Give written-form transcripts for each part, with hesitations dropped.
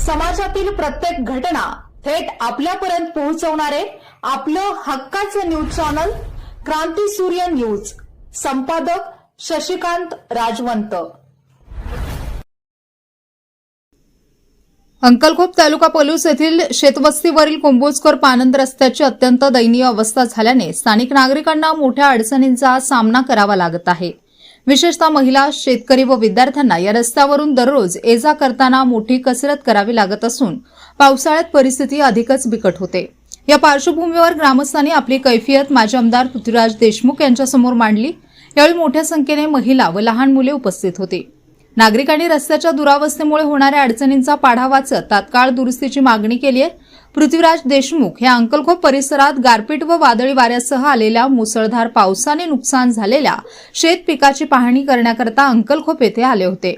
समाजातील प्रत्येक घटना थेट आपल्यापर्यंत पोहोचवणारे आपलं हक्काचं न्यूज चॅनल क्रांती सूर्य न्यूज। संपादक शशिकांत राजवंत। अंकलखोप तालुका पलूस येथील शेतवस्तीवरील कुंभोजकर पानंद रस्त्याची अत्यंत दयनीय अवस्था झाल्याने स्थानिक नागरिकांना मोठ्या अडचणींचा सामना करावा लागत आहे। विशेषतः महिला, शेतकरी व विद्यार्थ्यांना या रस्त्यावरून दररोज ये-जा करताना मोठी कसरत करावी लागत असून पावसाळ्यात परिस्थिती अधिकच बिकट होते। या पार्श्वभूमीवर ग्रामस्थांनी आपली कैफियत माजी आमदार पृथ्वीराज देशमुख यांच्यासमोर मांडली। यावेळी मोठ्या संख्येने महिला व लहान मुले उपस्थित होती। नागरिकांनी रस्त्याच्या दुरावस्थेमुळे होणाऱ्या अडचणींचा पाढा वाचत तात्काळ दुरुस्तीची मागणी केली आहे। पृथ्वीराज देशमुख हे अंकलखोप परिसरात गारपीट व वादळी वाऱ्यासह आलेल्या मुसळधार पावसाने नुकसान झालेल्या शेत पिकाची पाहणी करण्याकरता अंकलखोप येथे आले होते।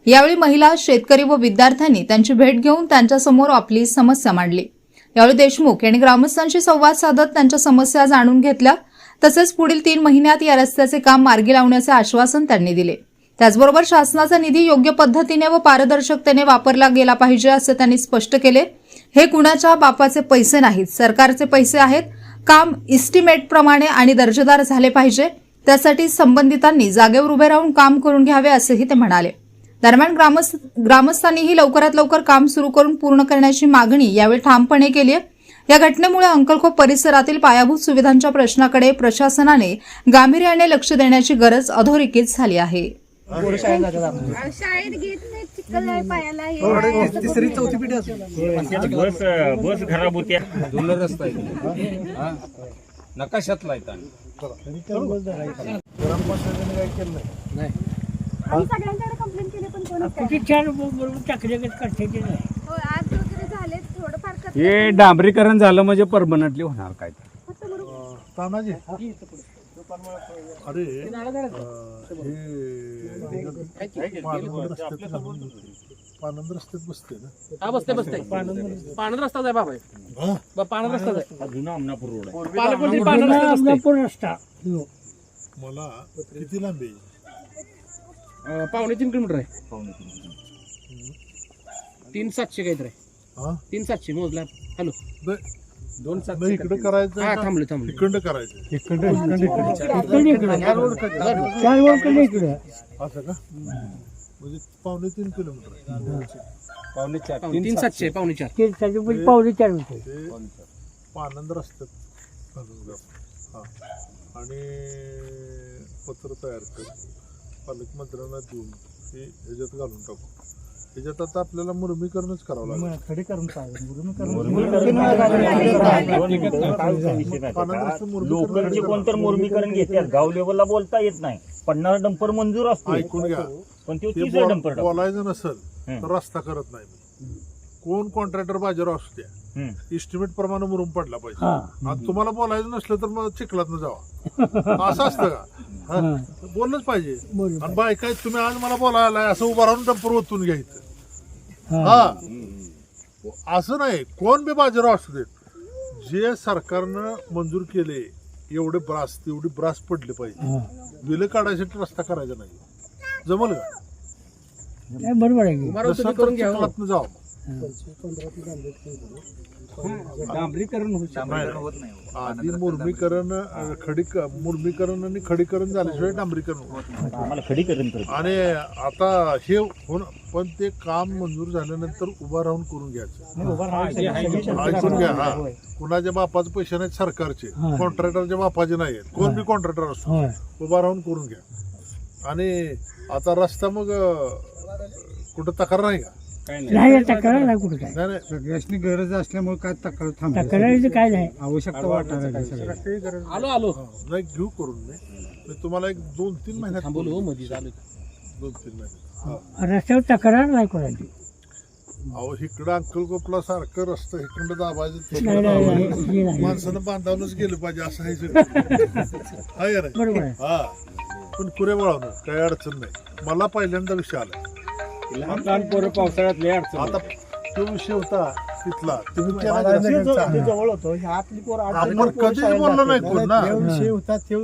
यावेळी महिला, शेतकरी व विद्यार्थ्यांनी त्यांची भेट घेऊन त्यांच्यासमोर आपली समस्या मांडली। यावेळी देशमुख यांनी ग्रामस्थांशी संवाद साधत त्यांच्या समस्या जाणून घेतल्या। तसेच पुढील 3 महिन्यात या रस्त्याचे काम मार्गी लावण्याचे आश्वासन त्यांनी दिले। त्याचबरोबर शासनाचा निधी योग्य पद्धतीने व पारदर्शकतेने वापरला गेला पाहिजे असे त्यांनी स्पष्ट केले। हे कुणाच्या बापाचे पैसे नाहीत, सरकारचे पैसे आहेत। काम इस्टिमेट प्रमाणे आणि दर्जेदार झाले पाहिजे, त्यासाठी संबंधितांनी जागेवर उभे राहून काम करून घ्यावे असेही ते म्हणाले। दरम्यान ग्रामस्थांनीही लवकरात लवकर काम सुरू करून पूर्ण करण्याची मागणी यावेळी ठामपणे केली आहे। या घटनेमुळे अंकलखोप परिसरातील पायाभूत सुविधांच्या प्रश्नाकडे प्रशासनाने गांभीर्याने लक्ष देण्याची गरज अधोरेखित झाली आहे। शाळेत घेत नाही, चिखल आहे पायाला, तिसरी चौथी पिढी असेल। बस खराब होत्या, दोन रस्ता आहे नकाशातला आहे। सगळ्यांकडे कंप्लेंट केली पण कोणच किती चार बरोबर टाकले करते की नाही। हो, आज वगैरे झाले थोडंफार करतात। हे डांबरीकरण झालं म्हणजे परमनंटली होणार काय तानाजी अरे पानंद रस्त्यात बसते ना? हा, बसते पानंद रस्ता आहे बाबा, पानंद रस्ता आहे, जुना अमनापूर रोड आहे। पालकमंत्री पानंद रस्ता मला किती लांबी? 2.5-3 किलोमीटर आहे। 3,700 काहीतरी आहे। 3,700 मोजला। हॅलो, 2,700 इकडे करायचं, हा थांबलो इकडं करायचं असं का? म्हणजे 2.5-3 किलोमीटर आहे। 3,700 4.5 ते पानंद रस्त्यात घालून द्या। आणि पत्र तयार कर, पालकमंत्र्यांना देऊन ते ह्याच्यात घालून टाकू। त्याच्यात आता आपल्याला मुरमीकरणच करावं लागेल। लोकलचे कोणतर मुरमीकरण घेतात, गाव लेवलला बोलता येत नाही। 50 डंपर मंजूर असतो, ऐकून घ्या, पण ते 30 डंपर बोलायचं नसेल तर रस्ता करत नाही मी। कोण कॉन्ट्रॅक्टर बाजारावर असू द्या, इस्टिमेट प्रमाणे मुरुम पडला पाहिजे। आता तुम्हाला बोलायचं नसलं तर मग चिखलात न जावा, असं असतं का? बोललंच पाहिजे। आणि बायका तुम्ही आज मला बोलायला असं उभा राहून डंपर ओतून घ्यायचं, असं नाही। कोण बी बाजारावर असू देत, जे सरकारनं मंजूर केले एवढे तेवढी ब्रास पडले पाहिजे। बिल काढायसाठी रस्ता करायचा नाही, जमल का? बरोबर आहे, चिखलात न जावं। डांबरीकरण होत नाही। आधी मुरमीकरण आणि खडीकरण झाल्याशिवाय डांबरीकरण होत नाही। आम्हाला खडीकरण करत आणि आता हे पण ते काम मंजूर झाल्यानंतर उभा राहून करून घ्यायचं। ऐकून घ्या, हा, कुणाच्या बापाचे पैसे नाहीत, सरकारचे, कॉन्ट्रॅक्टरच्या बापाचे नाही आहेत। कोण बी कॉन्ट्रॅक्टर असतो, उभा राहून करून घ्या। आणि आता रस्ता मग कुठं तक्रार नाही का? नाही, तक्रार नाही कुठं काय, नाही सगळ्याची गरज असल्यामुळे काय तक्रार तक्रारीचं काय नाही, आवश्यकता वाटणार आलो नाही घेऊ करून मी तुम्हाला एक 2-3 महिन्यात थांबलो मध्ये झालं 2-3 महिन्यात रस्त्यावर तक्रार नाही कोणाची। अहो, इकडं अंकलकोपला सारखं रस्ता इकडं दाबायचं, नाही, माणसानं बांधावूनच गेलं पाहिजे असं आहे सगळं। बरोबर आहे। हा, पण पुरे वळवणं काही अडचण नाही। मला पहिल्यांदा विषय आला लहान पोरं पावसाळ्यात लय अडचण। आता तो विषय होता तिथला तुम्ही केला का? ते जवळ होतं ह्या आतली पोरं आतली आपण पोरं कधीच शाळेत बोललो जातात. नाही कोण ना विषय होता ते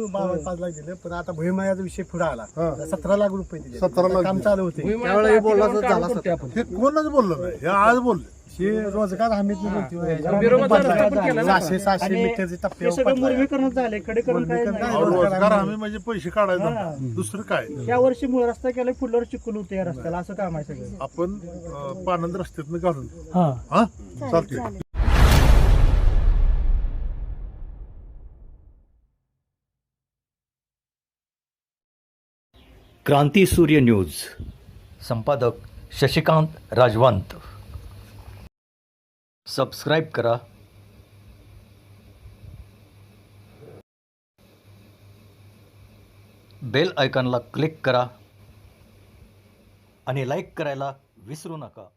5 लाख दिले पण आता भुईमायाचा विषय पुढे आला हा. 17 लाख रुपये दिले 17 लाख काम दिले. चालू होते त्यावेळेला हे बोलला तर झाला असता. हे कोणच बोललं नाही हे आज बोलले हे रोजगार हमीत बिरोबाचा रस्ता पण केला ना. 700 मीटरचे टप्पे मुरमीकरणच झाले खडेकरण काय नाही अहो, रोजगार हमी म्हणजे पैसे काढायचा दुसरं काय या वर्षी मूळ रस्ता केला पुढल्यावर चिखल होते या रस्त्याला असं काम आहे सगळं आपण पानंद रस्त्यातनं काढून हा हा चालते क्रांती सूर्य न्यूज संपादक शशिकांत राजवंत. सबस्क्राईब करा. बेल आयकॉनला क्लिक करा आणि लाईक करायला विसरू नका.